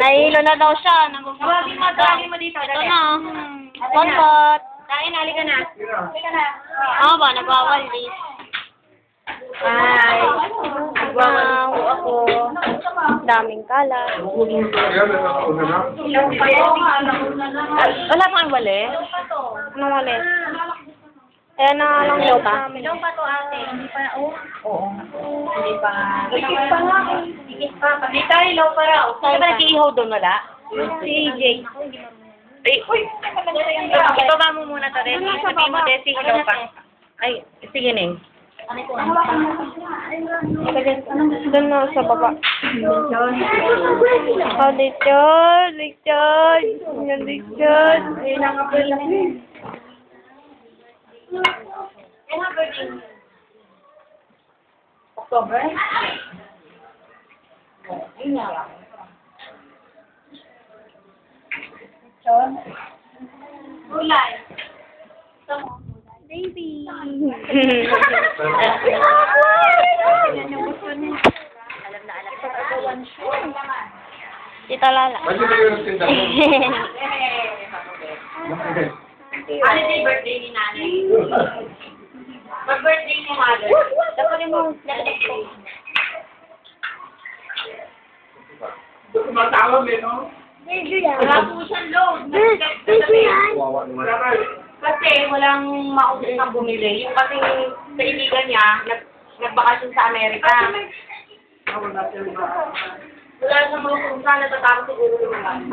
Nahihilo na daw siya. Tawagin mo dito. Ito na. Bonbot. Kain, halika na. Halika na. Ako ba? Nagwawalis. Bye. Nagwawalis ako. Daming kalat. Wala pang wali? Anong walis? Ayan na lang daw pa. Ilang pa to ate? Hindi pa, Oo. Hindi pa. Dikit pa nga. Dikit pa. Hindi tayo, ilaw pa raw. Hindi ba nag-iihaw doon wala? Si AJ. Ay, uy. Ibaba mo muna to rin. Sabihin mo, Desi, ilaw pa. Ay, sige, Neng. Doon na sa baba. Oh, lechon. Lechon. Yung lechon. Ayun ang kapal na. October? Ayun nga lang. Lechon? Gulay. Baby. Alam na alam. Tita Lala. Holiday birthday ni nanay. Mag-birthday ni mother. Dapat mo. Tumatawag eh, no? Wala po siyang load. Kasi walang mausap na bumili. Yung kasing kaibigan niya, nagbakasyon sa Amerika. Wala sa mga kung saan natatapos siguro naman.